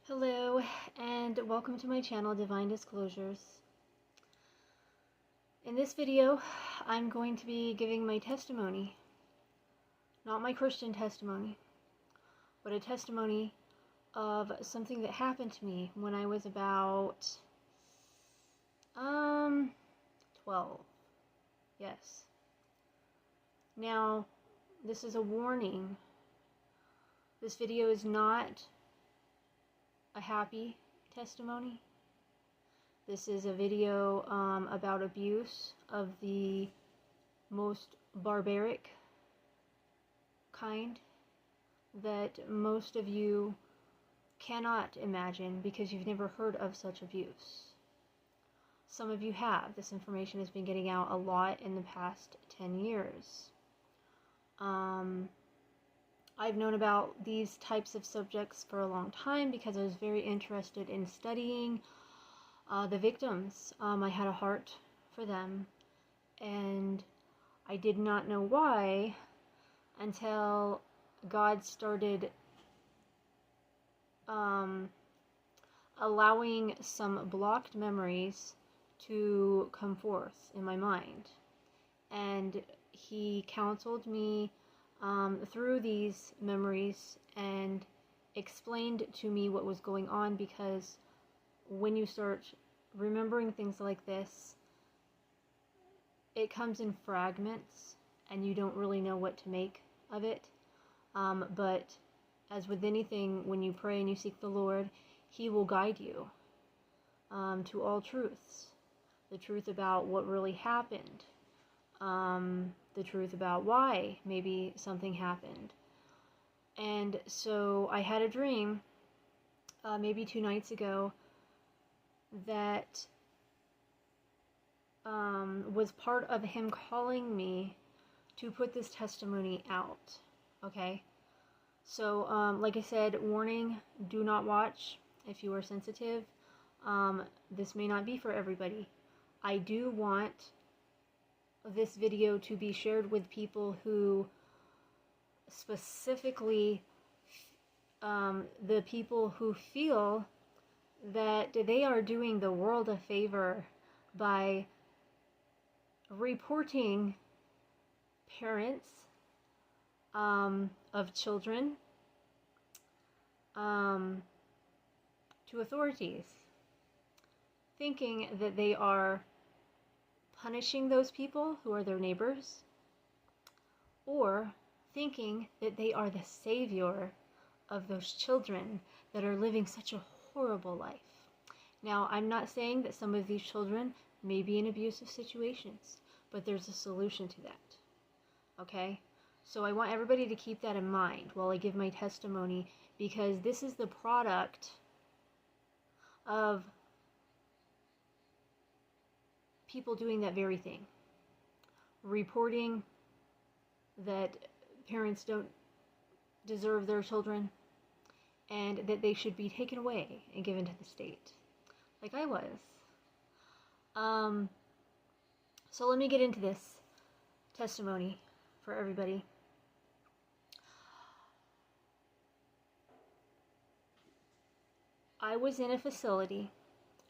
Hello, and welcome to my channel, Divine Disclosures. In this video, I'm going to be giving my testimony. Not my Christian testimony, but a testimony of something that happened to me when I was about 12. Yes. Now, this is a warning. This video is not a happy testimony. This is a video about abuse of the most barbaric kind that most of you cannot imagine because you've never heard of such abuse. Some of you have. This information has been getting out a lot in the past 10 years. I've known about these types of subjects for a long time because I was very interested in studying the victims. I had a heart for them, and I did not know why until God started allowing some blocked memories to come forth in my mind. And He counseled me through these memories and explained to me what was going on, because when you start remembering things like this, it comes in fragments and you don't really know what to make of it. But as with anything, when you pray and you seek the Lord, He will guide you to all truths. The truth about what really happened. The truth about why maybe something happened. And so I had a dream maybe 2 nights ago that was part of Him calling me to put this testimony out. Okay? So, like I said, warning, do not watch if you are sensitive. This may not be for everybody. I do want this video to be shared with people who specifically the people who feel that they are doing the world a favor by reporting parents of children to authorities, thinking that they are punishing those people who are their neighbors, or thinking that they are the savior of those children that are living such a horrible life. Now, I'm not saying that some of these children may be in abusive situations, but there's a solution to that. Okay? So I want everybody to keep that in mind while I give my testimony, because this is the product of people doing that very thing. Reporting that parents don't deserve their children and that they should be taken away and given to the state, like I was. So let me get into this testimony for everybody. I was in a facility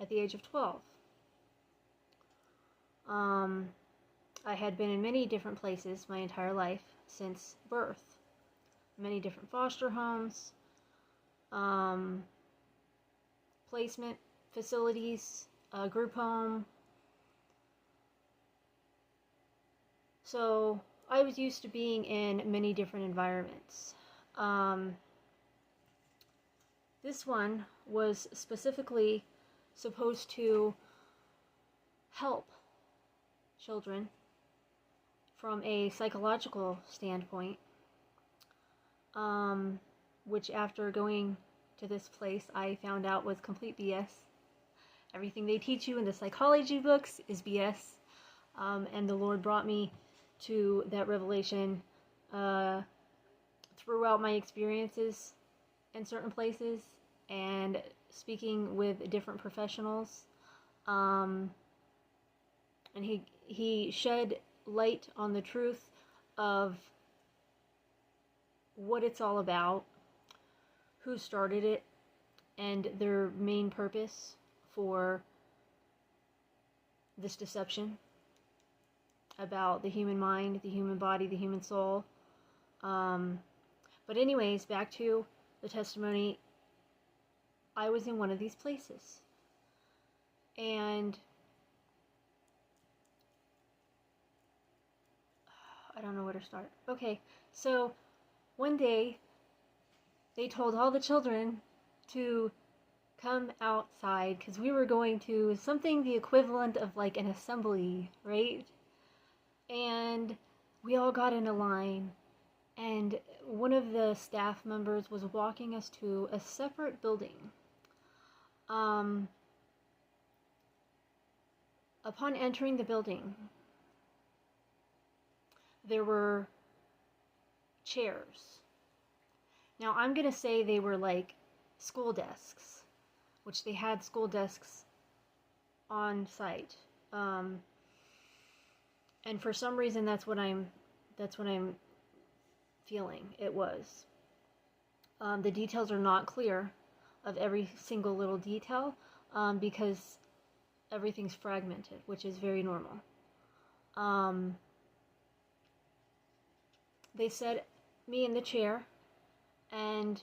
at the age of 12. I had been in many different places my entire life since birth. Many different foster homes, placement facilities, group home. So I was used to being in many different environments. This one was specifically supposed to help children from a psychological standpoint, which after going to this place I found out was complete BS. Everything they teach you in the psychology books is BS, and the Lord brought me to that revelation throughout my experiences in certain places and speaking with different professionals, and he shed light on the truth of what it's all about, who started it, and their main purpose for this deception about the human mind, the human body, the human soul. But anyways, back to the testimony. I was in one of these places. And I don't know where to start. Okay, so one day they told all the children to come outside because we were going to something the equivalent of like an assembly, right? And we all got in a line, and one of the staff members was walking us to a separate building. Upon entering the building, there were chairs. Now I'm gonna say they were like school desks, which they had school desks on site. And for some reason that's what I'm feeling it was. The details are not clear of every single little detail, because everything's fragmented, which is very normal. They set me in the chair, and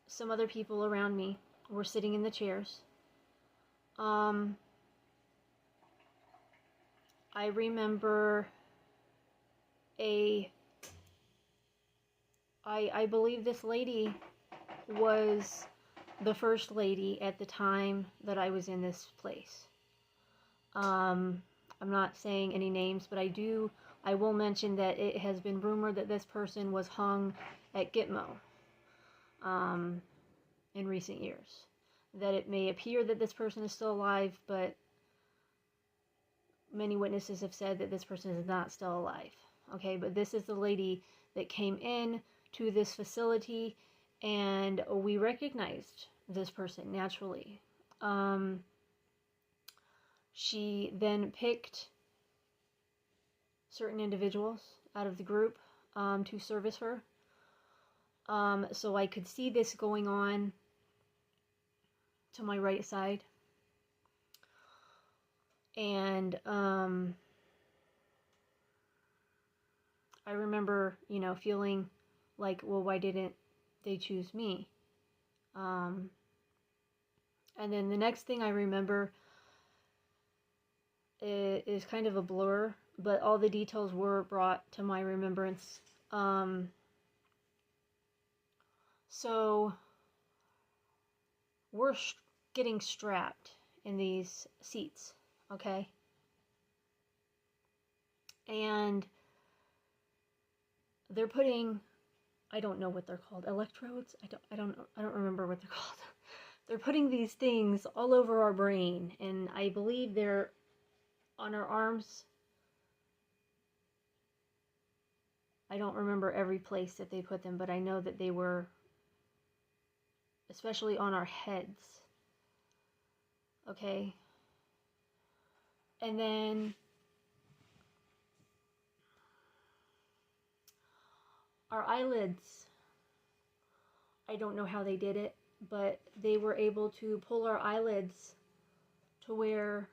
some other people around me were sitting in the chairs. I remember I believe this lady was the first lady at the time that I was in this place. I'm not saying any names, but I will mention that it has been rumored that this person was hung at Gitmo in recent years. That it may appear that this person is still alive, but many witnesses have said that this person is not still alive. Okay, but this is the lady that came in to this facility, and we recognized this person naturally. She then picked certain individuals out of the group to service her. So I could see this going on to my right side. And I remember, feeling like, well, why didn't they choose me? And then the next thing I remember is kind of a blur, but all the details were brought to my remembrance. So we're getting strapped in these seats, okay? And they're putting, I don't know what they're called, electrodes? I don't remember what they're called. They're putting these things all over our brain, and I believe they're on our arms. I don't remember every place that they put them, but I know that they were especially on our heads. Okay? And then our eyelids, I don't know how they did it, but they were able to pull our eyelids to where,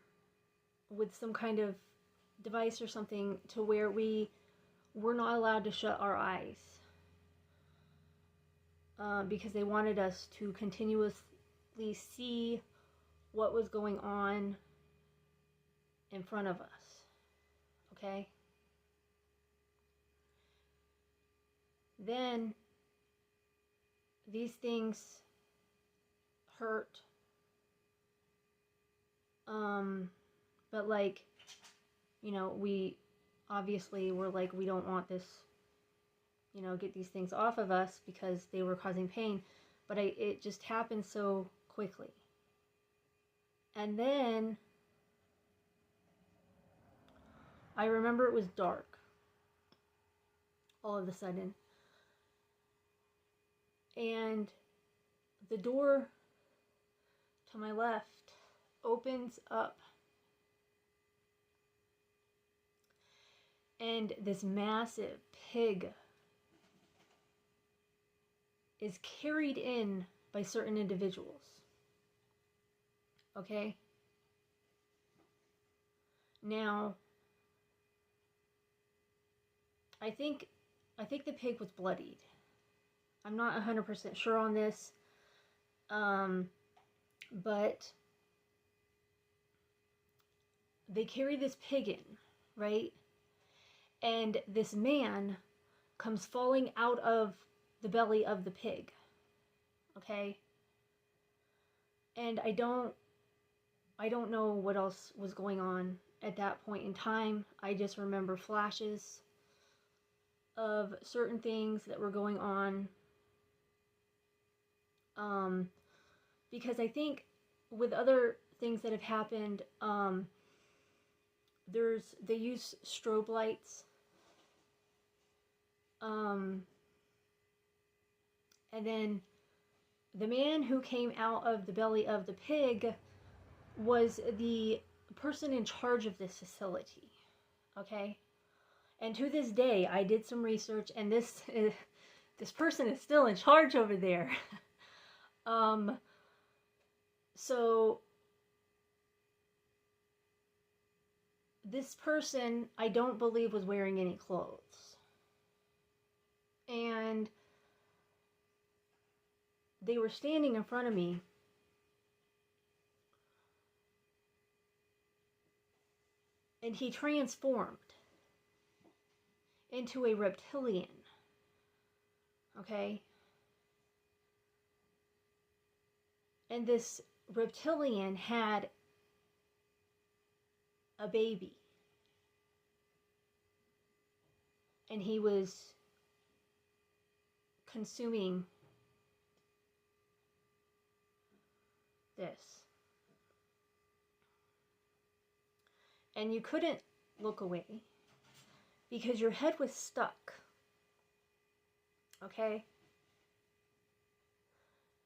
with some kind of device or something, to where we were not allowed to shut our eyes. Because they wanted us to continuously see what was going on in front of us. Okay? Then these things hurt. But like, we obviously were like, we don't want this, get these things off of us because they were causing pain. But it just happened so quickly. And then I remember it was dark all of a sudden. And the door to my left opens up. And this massive pig is carried in by certain individuals. Okay? Now, I think the pig was bloodied. I'm not 100% sure on this. But they carry this pig in, right? And this man comes falling out of the belly of the pig. Okay? And I don't know what else was going on at that point in time. I just remember flashes of certain things that were going on. Because I think with other things that have happened, they use strobe lights. And then the man who came out of the belly of the pig was the person in charge of this facility. Okay? And to this day, I did some research, and this person is still in charge over there. So this person, I don't believe, was wearing any clothes. And they were standing in front of me. And he transformed into a reptilian. Okay? And this reptilian had a baby. And he was consuming this. And you couldn't look away because your head was stuck. Okay?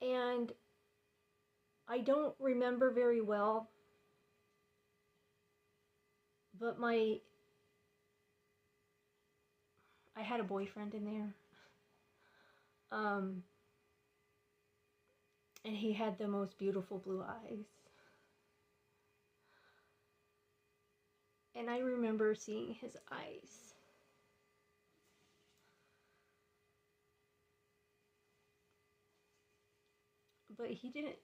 And I don't remember very well, but I had a boyfriend in there. And he had the most beautiful blue eyes. And I remember seeing his eyes. But he didn't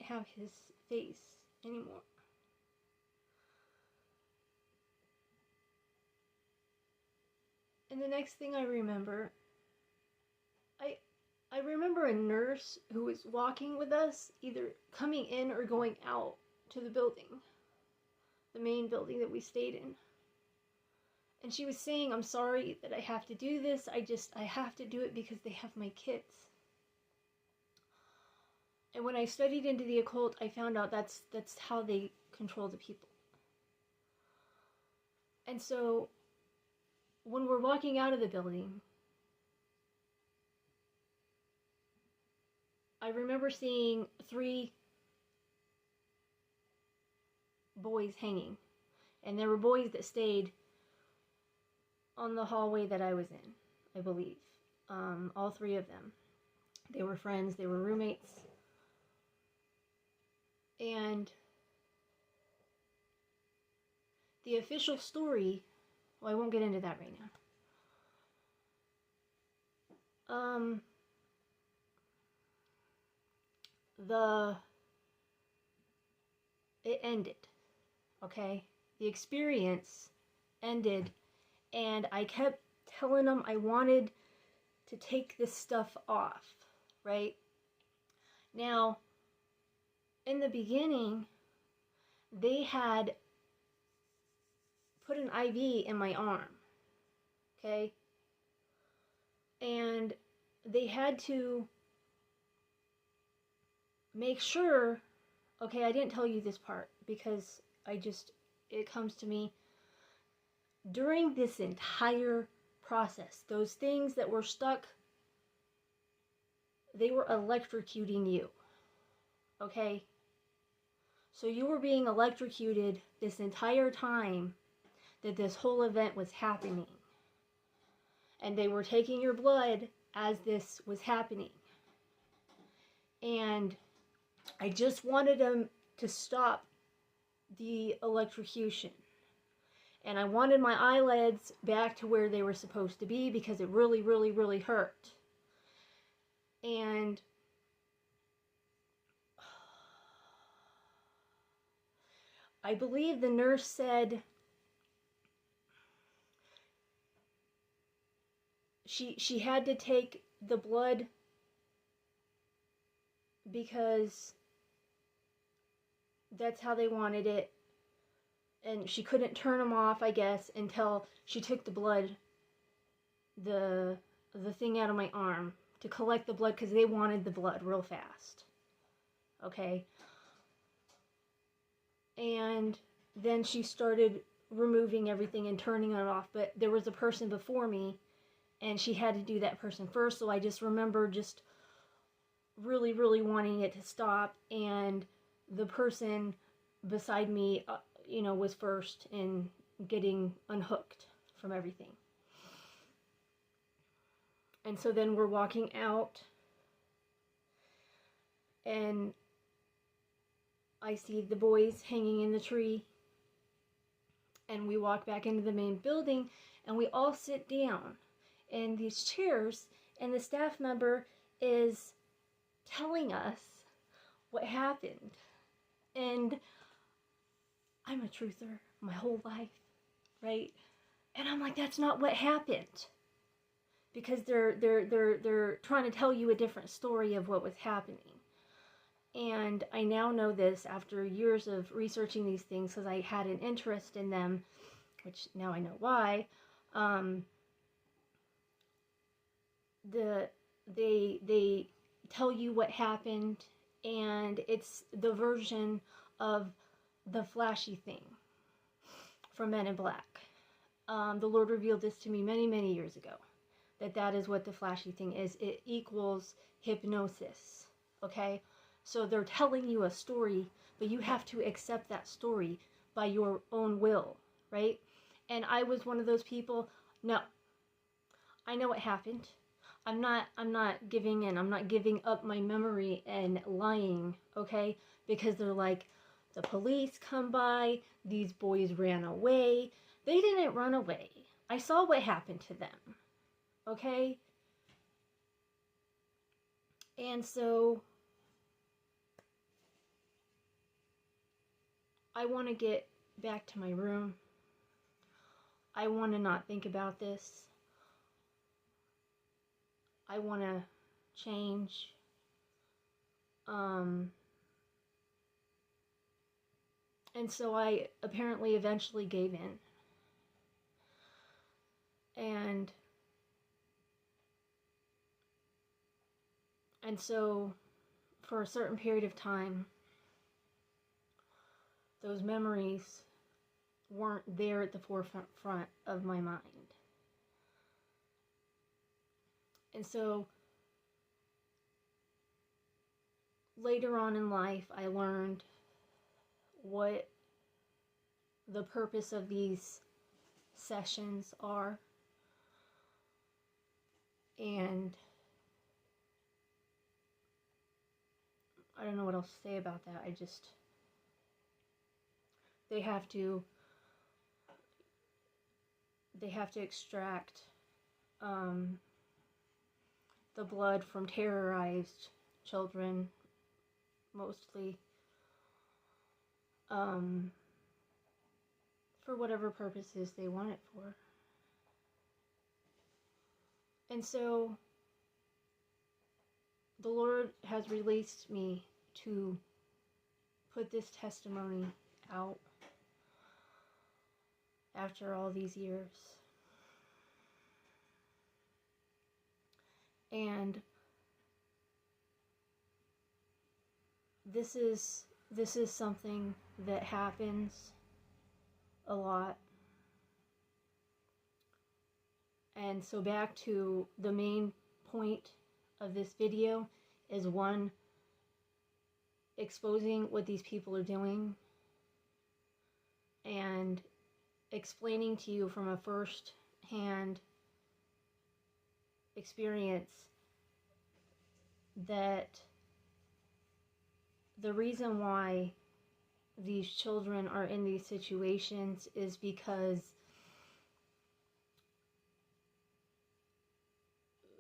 have his face anymore. And the next thing I remember, I remember a nurse who was walking with us, either coming in or going out to the building, the main building that we stayed in. And she was saying, I'm sorry that I have to do this. I have to do it because they have my kids. And when I studied into the occult, I found out that's how they control the people. And so when we're walking out of the building, I remember seeing 3 boys hanging. And there were boys that stayed on the hallway that I was in, I believe. All 3 of them. They were friends, they were roommates. And the official story, well, I won't get into that right now. It ended, okay? The experience ended, and I kept telling them I wanted to take this stuff off, right? Now, in the beginning, they had put an IV in my arm, okay? And they had to make sure, okay, I didn't tell you this part because it comes to me. During this entire process, those things that were stuck, they were electrocuting you, okay? So you were being electrocuted this entire time that this whole event was happening. And they were taking your blood as this was happening. And I just wanted him to stop the electrocution. And I wanted my eyelids back to where they were supposed to be because it really, really, really hurt. And I believe the nurse said she had to take the blood because that's how they wanted it. And she couldn't turn them off, I guess, until she took the blood, the thing out of my arm to collect the blood, because they wanted the blood real fast. Okay? And then she started removing everything and turning it off, but there was a person before me, and she had to do that person first, so I just remember just really, really wanting it to stop, and the person beside me, was first in getting unhooked from everything. And so then we're walking out, and I see the boys hanging in the tree, and we walk back into the main building, and we all sit down in these chairs, and the staff member is telling us what happened. And I'm a truther my whole life, right? And I'm like, that's not what happened. Because they're trying to tell you a different story of what was happening. And I now know this after years of researching these things, because I had an interest in them, which now I know why. They tell you what happened, and it's the version of the flashy thing from Men in Black. The Lord revealed this to me many, many years ago, that is what the flashy thing is. It equals hypnosis, okay? So they're telling you a story, but you have to accept that story by your own will, right? And I was one of those people. No, I know what happened. I'm not giving in. I'm not giving up my memory and lying, okay? Because they're like, the police come by, these boys ran away. They didn't run away. I saw what happened to them, okay? And so I want to get back to my room. I want to not think about this. I want to change. And so I apparently eventually gave in. And so for a certain period of time, those memories weren't there at the forefront of my mind. And so later on in life, I learned what the purpose of these sessions are. And I don't know what else to say about that. They have to extract the blood from terrorized children, mostly, for whatever purposes they want it for. And so the Lord has released me to put this testimony out after all these years. And this is something that happens a lot. And so back to the main point of this video is, one, exposing what these people are doing and explaining to you from a first-hand experience that the reason why these children are in these situations is because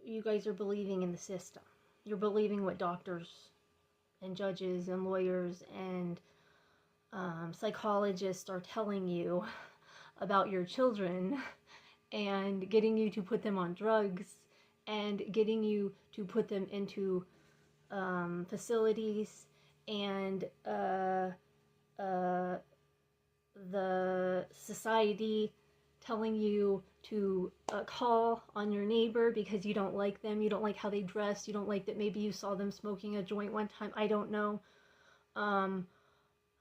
you guys are believing in the system. You're believing what doctors and judges and lawyers and psychologists are telling you about your children, and getting you to put them on drugs and getting you to put them into facilities, and the society telling you to call on your neighbor because you don't like them, you don't like how they dress, you don't like that maybe you saw them smoking a joint one time, I don't know.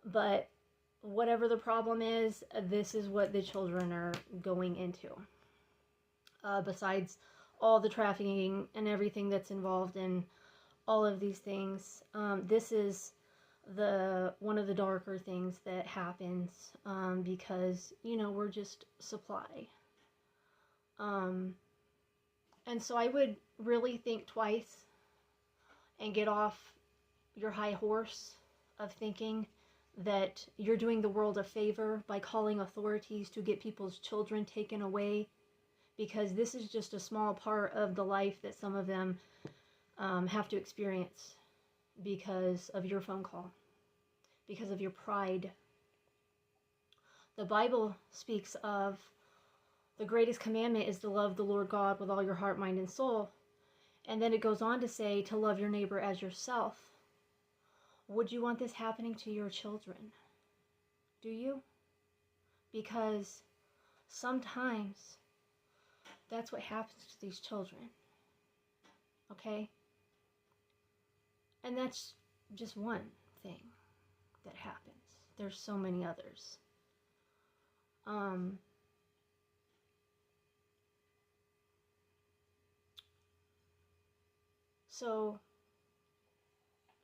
But whatever the problem is, this is what the children are going into. Besides all the trafficking and everything that's involved in all of these things, this is one of the darker things that happens, because, you know, we're just supply. And so I would really think twice and get off your high horse of thinking that you're doing the world a favor by calling authorities to get people's children taken away, because this is just a small part of the life that some of them have to experience because of your phone call, because of your pride. The Bible speaks of the greatest commandment is to love the Lord God with all your heart, mind, and soul. And then it goes on to say to love your neighbor as yourself. Would you want this happening to your children? Do you? Because sometimes that's what happens to these children. Okay? And that's just one thing that happens. There's so many others. So,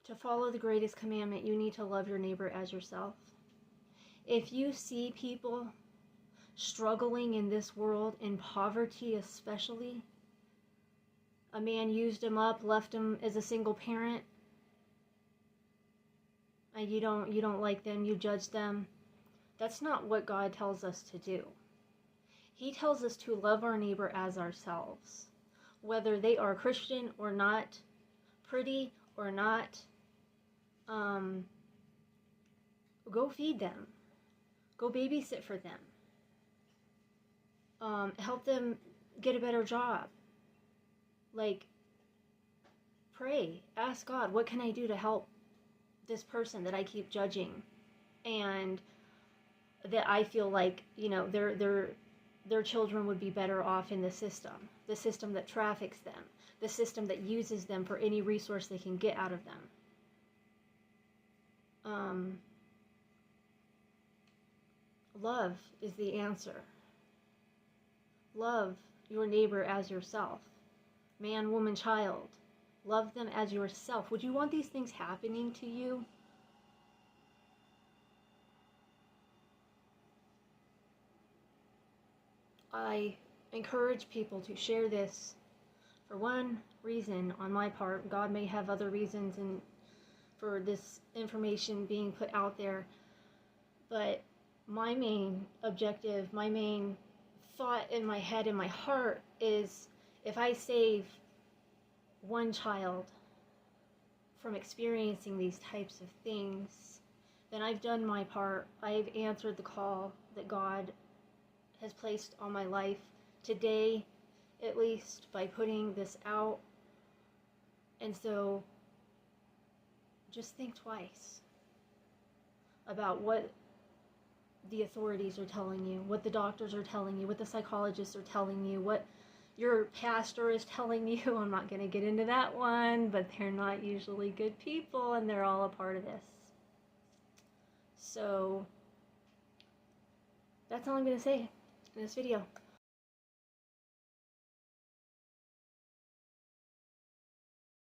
to follow the greatest commandment, you need to love your neighbor as yourself. If you see people struggling in this world, in poverty especially, a man used him up, left him as a single parent, and you don't like them, you judge them, that's not what God tells us to do. He tells us to love our neighbor as ourselves, whether they are Christian or not, pretty or not. Go feed them. Go babysit for them. Help them get a better job. Like, pray. Ask God, what can I do to help this person that I keep judging? And that I feel like, you know, their children would be better off in the system that traffics them, the system that uses them for any resource they can get out of them. Love is the answer. Love your neighbor as yourself. Man, woman, child. Love them as yourself. Would you want these things happening to you? I encourage people to share this for one reason on my part. God may have other reasons and for this information being put out there, but my main objective, my main thought in my head, in my heart, is if I save one child from experiencing these types of things, then I've done my part. I've answered the call that God has placed on my life today, at least, by putting this out. And so just think twice about what the authorities are telling you, what the doctors are telling you, what the psychologists are telling you, what your pastor is telling you. I'm not going to get into that one, but they're not usually good people, and they're all a part of this. So that's all I'm going to say in this video.